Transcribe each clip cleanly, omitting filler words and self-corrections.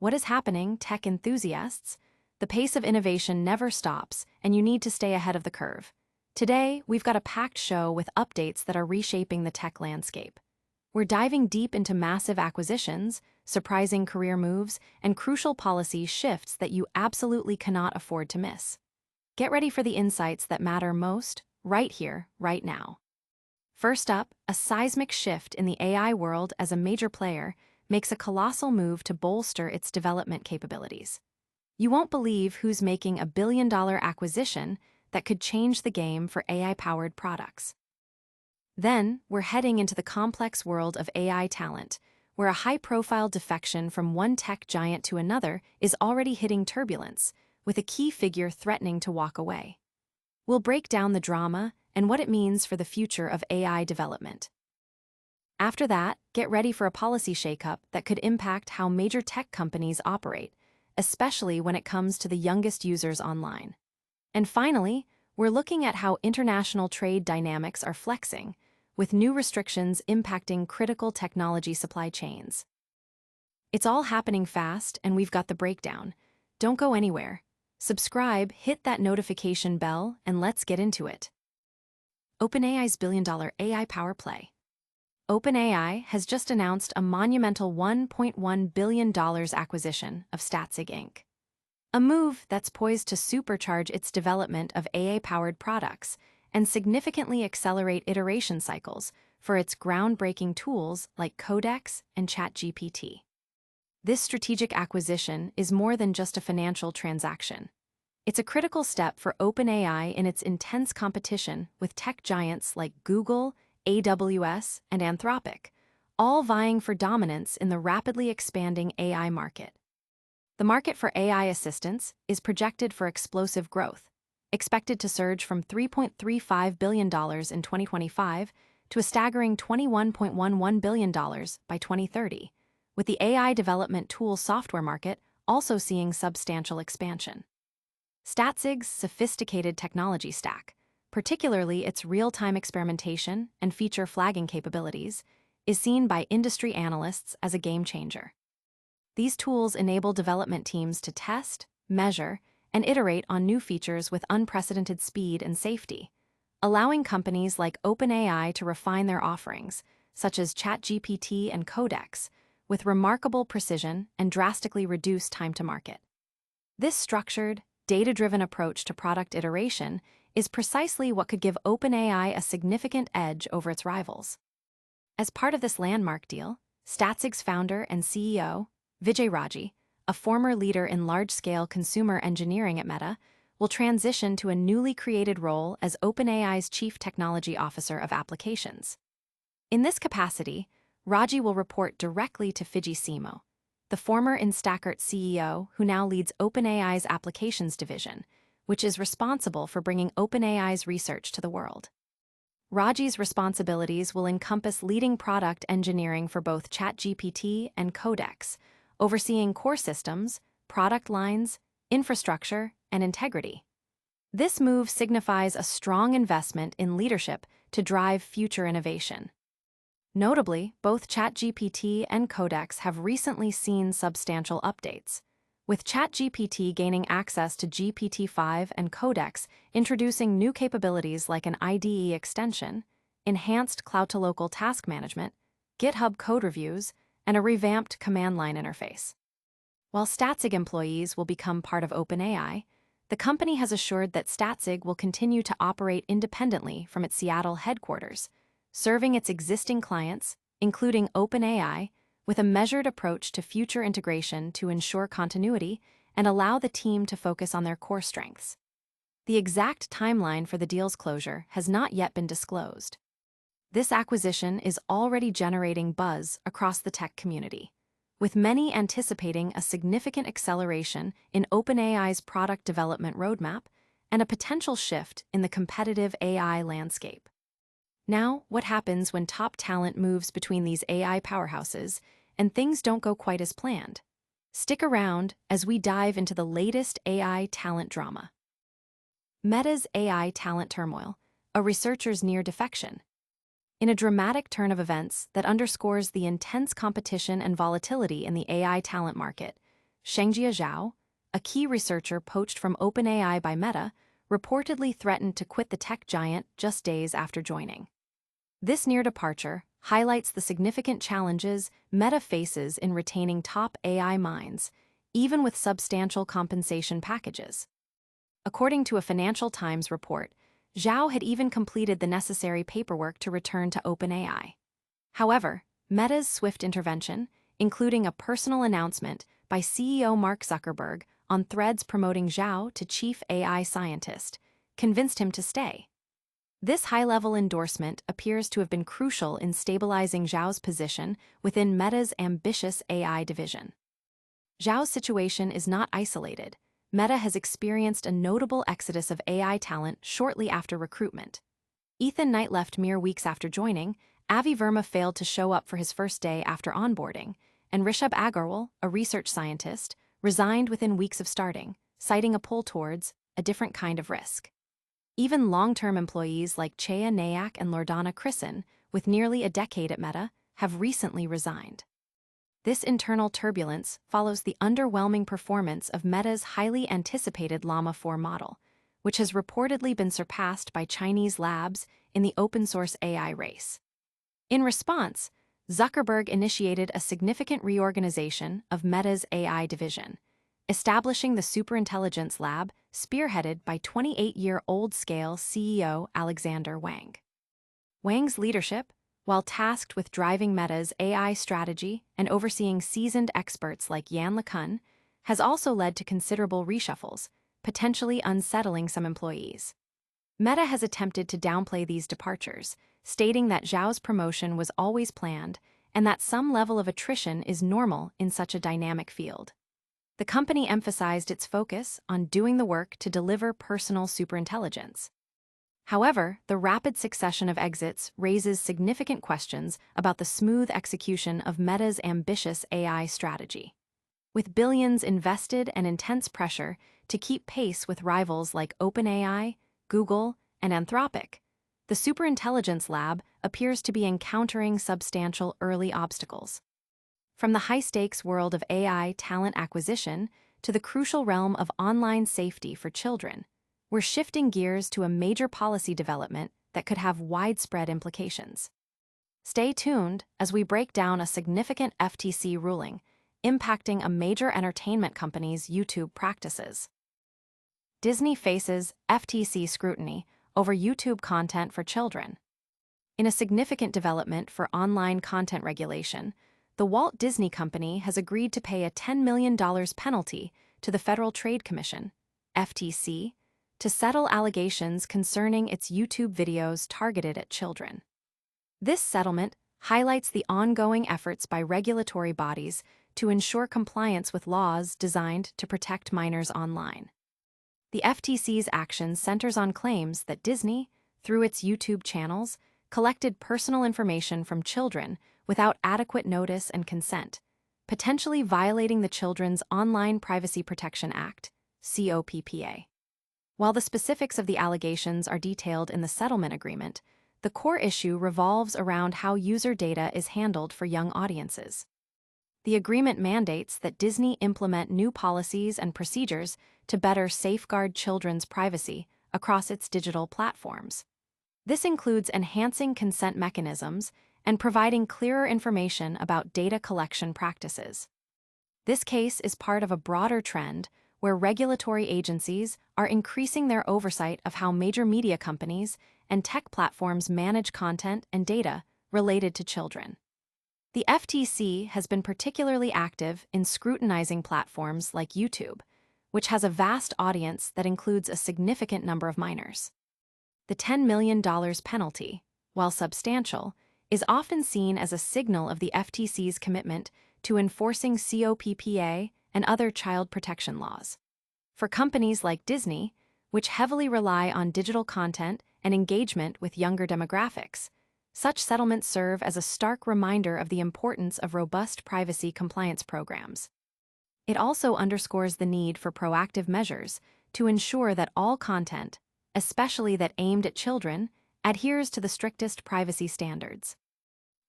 What is happening, tech enthusiasts? The pace of innovation never stops, and you need to stay ahead of the curve. Today, we've got a packed show with updates that are reshaping the tech landscape. We're diving deep into massive acquisitions, surprising career moves, and crucial policy shifts that you absolutely cannot afford to miss. Get ready for the insights that matter most, right here, right now. First up, a seismic shift in the AI world as a major player makes a colossal move to bolster its development capabilities. You won't believe who's making a billion-dollar acquisition that could change the game for AI-powered products. Then, we're heading into the complex world of AI talent, where a high-profile defection from one tech giant to another is already hitting turbulence, with a key figure threatening to walk away. We'll break down the drama and what it means for the future of AI development. After that, get ready for a policy shakeup that could impact how major tech companies operate, especially when it comes to the youngest users online. And finally, we're looking at how international trade dynamics are flexing, with new restrictions impacting critical technology supply chains. It's all happening fast, and we've got the breakdown. Don't go anywhere. Subscribe, hit that notification bell, and let's get into it. OpenAI's billion-dollar AI power play. OpenAI has just announced a monumental $1.1 billion acquisition of Statsig Inc. A move that's poised to supercharge its development of AI-powered products and significantly accelerate iteration cycles for its groundbreaking tools like Codex and ChatGPT. This strategic acquisition is more than just a financial transaction. It's a critical step for OpenAI in its intense competition with tech giants like Google, AWS, and Anthropic, all vying for dominance in the rapidly expanding AI market. The market for AI assistants is projected for explosive growth, expected to surge from $3.35 billion in 2025 to a staggering $21.11 billion by 2030, with the AI development tool software market also seeing substantial expansion. Statsig's sophisticated technology stack, particularly its real-time experimentation and feature flagging capabilities, is seen by industry analysts as a game-changer. These tools enable development teams to test, measure, and iterate on new features with unprecedented speed and safety, allowing companies like OpenAI to refine their offerings, such as ChatGPT and Codex, with remarkable precision and drastically reduce time to market. This structured, data-driven approach to product iteration is precisely what could give OpenAI a significant edge over its rivals. As part of this landmark deal, Statsig's founder and CEO, Vijay Raji, a former leader in large-scale consumer engineering at Meta, will transition to a newly created role as OpenAI's Chief Technology Officer of Applications. In this capacity, Raji will report directly to Fiji Simo, the former Instacart CEO who now leads OpenAI's Applications division, which is responsible for bringing OpenAI's research to the world. Raji's responsibilities will encompass leading product engineering for both ChatGPT and Codex, overseeing core systems, product lines, infrastructure, and integrity. This move signifies a strong investment in leadership to drive future innovation. Notably, both ChatGPT and Codex have recently seen substantial updates, with ChatGPT gaining access to GPT-5 and Codex introducing new capabilities like an IDE extension, enhanced cloud-to-local task management, GitHub code reviews, and a revamped command line interface. While Statsig employees will become part of OpenAI, the company has assured that Statsig will continue to operate independently from its Seattle headquarters, serving its existing clients, including OpenAI, with a measured approach to future integration to ensure continuity and allow the team to focus on their core strengths. The exact timeline for the deal's closure has not yet been disclosed. This acquisition is already generating buzz across the tech community, with many anticipating a significant acceleration in OpenAI's product development roadmap and a potential shift in the competitive AI landscape. Now, what happens when top talent moves between these AI powerhouses and things don't go quite as planned? Stick around as we dive into the latest AI talent drama. Meta's AI talent turmoil, a researcher's near defection. In a dramatic turn of events that underscores the intense competition and volatility in the AI talent market, Shengjia Zhao, a key researcher poached from OpenAI by Meta, reportedly threatened to quit the tech giant just days after joining. This near departure highlights the significant challenges Meta faces in retaining top AI minds, even with substantial compensation packages. According to a Financial Times report, Zhao had even completed the necessary paperwork to return to OpenAI. However, Meta's swift intervention, including a personal announcement by CEO Mark Zuckerberg on Threads promoting Zhao to chief AI scientist, convinced him to stay. This high-level endorsement appears to have been crucial in stabilizing Zhao's position within Meta's ambitious AI division. Zhao's situation is not isolated. Meta has experienced a notable exodus of AI talent shortly after recruitment. Ethan Knight left mere weeks after joining, Avi Verma failed to show up for his first day after onboarding, and Rishabh Agarwal, a research scientist, resigned within weeks of starting, citing a pull towards a different kind of risk. Even long-term employees like Chaya Nayak and Lordana Krisen, with nearly a decade at Meta, have recently resigned. This internal turbulence follows the underwhelming performance of Meta's highly anticipated Llama 4 model, which has reportedly been surpassed by Chinese labs in the open-source AI race. In response, Zuckerberg initiated a significant reorganization of Meta's AI division, establishing the Superintelligence Lab spearheaded by 28-year-old Scale CEO Alexander Wang. Wang's leadership, while tasked with driving Meta's AI strategy and overseeing seasoned experts like Yan LeCun, has also led to considerable reshuffles, potentially unsettling some employees. Meta has attempted to downplay these departures, stating that Zhao's promotion was always planned and that some level of attrition is normal in such a dynamic field. The company emphasized its focus on doing the work to deliver personal superintelligence. However, the rapid succession of exits raises significant questions about the smooth execution of Meta's ambitious AI strategy. With billions invested and intense pressure to keep pace with rivals like OpenAI, Google, and Anthropic, the Superintelligence Lab appears to be encountering substantial early obstacles. From the high-stakes world of AI talent acquisition to the crucial realm of online safety for children, we're shifting gears to a major policy development that could have widespread implications. Stay tuned as we break down a significant FTC ruling impacting a major entertainment company's YouTube practices. Disney faces FTC scrutiny over YouTube content for children. In a significant development for online content regulation, the Walt Disney Company has agreed to pay a $10 million penalty to the Federal Trade Commission, FTC, to settle allegations concerning its YouTube videos targeted at children. This settlement highlights the ongoing efforts by regulatory bodies to ensure compliance with laws designed to protect minors online. The FTC's action centers on claims that Disney, through its YouTube channels, collected personal information from children without adequate notice and consent, potentially violating the Children's Online Privacy Protection Act, COPPA. While the specifics of the allegations are detailed in the settlement agreement, the core issue revolves around how user data is handled for young audiences. The agreement mandates that Disney implement new policies and procedures to better safeguard children's privacy across its digital platforms. This includes enhancing consent mechanisms and providing clearer information about data collection practices. This case is part of a broader trend where regulatory agencies are increasing their oversight of how major media companies and tech platforms manage content and data related to children. The FTC has been particularly active in scrutinizing platforms like YouTube, which has a vast audience that includes a significant number of minors. The $10 million penalty, while substantial, is often seen as a signal of the FTC's commitment to enforcing COPPA and other child protection laws. For companies like Disney, which heavily rely on digital content and engagement with younger demographics, such settlements serve as a stark reminder of the importance of robust privacy compliance programs. It also underscores the need for proactive measures to ensure that all content, especially that aimed at children, adheres to the strictest privacy standards.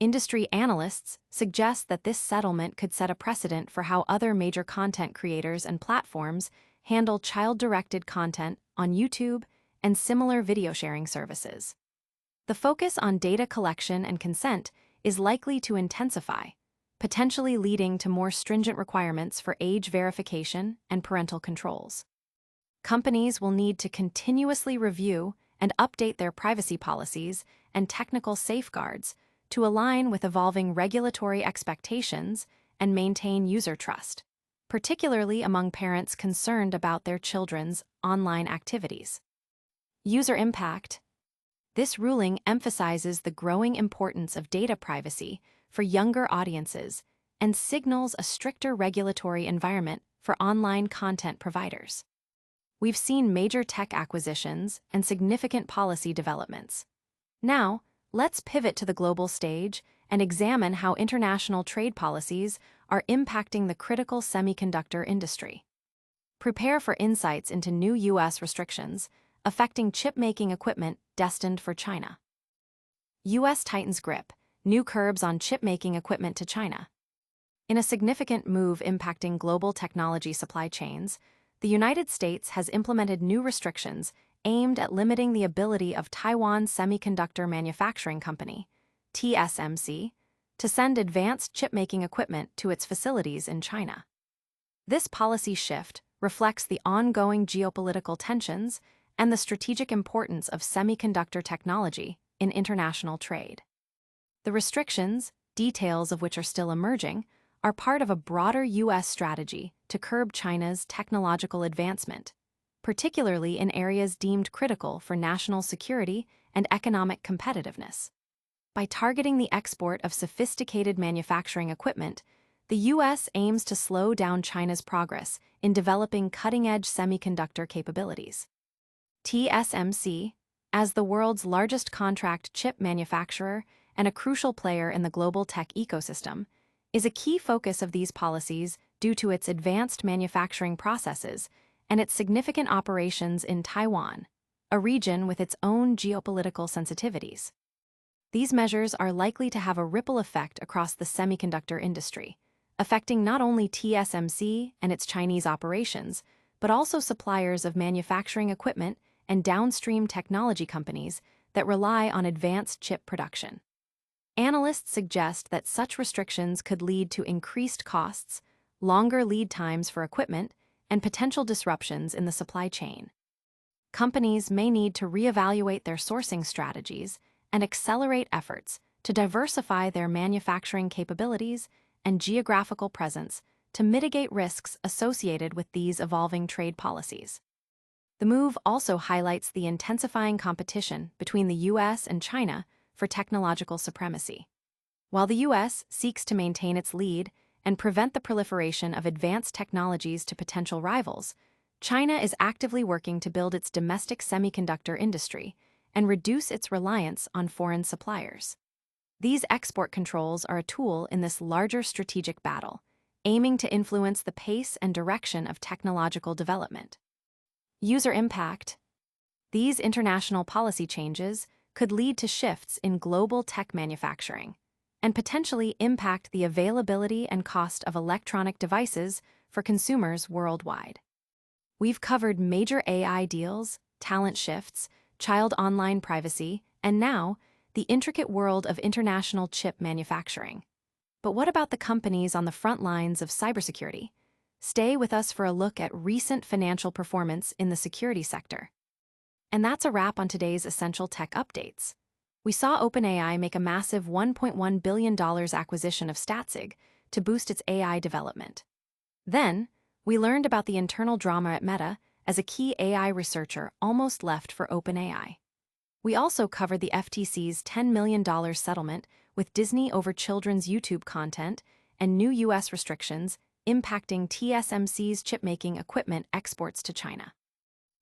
Industry analysts suggest that this settlement could set a precedent for how other major content creators and platforms handle child-directed content on YouTube and similar video sharing services. The focus on data collection and consent is likely to intensify, potentially leading to more stringent requirements for age verification and parental controls. Companies will need to continuously review and update their privacy policies and technical safeguards to align with evolving regulatory expectations and maintain user trust, particularly among parents concerned about their children's online activities. User impact. This ruling emphasizes the growing importance of data privacy for younger audiences and signals a stricter regulatory environment for online content providers. We've seen major tech acquisitions and significant policy developments. Now, let's pivot to the global stage and examine how international trade policies are impacting the critical semiconductor industry. Prepare for insights into new U.S. restrictions affecting chip-making equipment destined for China. U.S. tightens grip, new curbs on chip-making equipment to China. In a significant move impacting global technology supply chains, the United States has implemented new restrictions aimed at limiting the ability of Taiwan Semiconductor Manufacturing Company, TSMC, to send advanced chip-making equipment to its facilities in China. This policy shift reflects the ongoing geopolitical tensions and the strategic importance of semiconductor technology in international trade. The restrictions, details of which are still emerging, are part of a broader U.S. strategy to curb China's technological advancement, particularly in areas deemed critical for national security and economic competitiveness. By targeting the export of sophisticated manufacturing equipment, the U.S. aims to slow down China's progress in developing cutting-edge semiconductor capabilities. TSMC, as the world's largest contract chip manufacturer and a crucial player in the global tech ecosystem, is a key focus of these policies due to its advanced manufacturing processes and its significant operations in Taiwan, a region with its own geopolitical sensitivities. These measures are likely to have a ripple effect across the semiconductor industry, affecting not only TSMC and its Chinese operations, but also suppliers of manufacturing equipment and downstream technology companies that rely on advanced chip production. Analysts suggest that such restrictions could lead to increased costs, longer lead times for equipment, and potential disruptions in the supply chain. Companies may need to reevaluate their sourcing strategies and accelerate efforts to diversify their manufacturing capabilities and geographical presence to mitigate risks associated with these evolving trade policies. The move also highlights the intensifying competition between the U.S. and China for technological supremacy. While the U.S. seeks to maintain its lead and prevent the proliferation of advanced technologies to potential rivals, China is actively working to build its domestic semiconductor industry and reduce its reliance on foreign suppliers. These export controls are a tool in this larger strategic battle, aiming to influence the pace and direction of technological development. User impact. These international policy changes could lead to shifts in global tech manufacturing and potentially impact the availability and cost of electronic devices for consumers worldwide. We've covered major AI deals, talent shifts, child online privacy, and now, the intricate world of international chip manufacturing. But what about the companies on the front lines of cybersecurity? Stay with us for a look at recent financial performance in the security sector. And that's a wrap on today's Essential Tech Updates. We saw OpenAI make a massive $1.1 billion acquisition of Statsig to boost its AI development. Then, we learned about the internal drama at Meta as a key AI researcher almost left for OpenAI. We also covered the FTC's $10 million settlement with Disney over children's YouTube content and new U.S. restrictions impacting TSMC's chip-making equipment exports to China.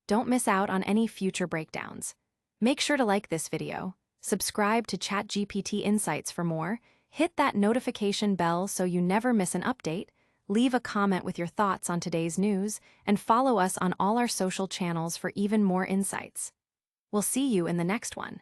Don't miss out on any future breakdowns. Make sure to like this video, subscribe to ChatGPT Insights for more, hit that notification bell so you never miss an update, leave a comment with your thoughts on today's news, and follow us on all our social channels for even more insights. We'll see you in the next one.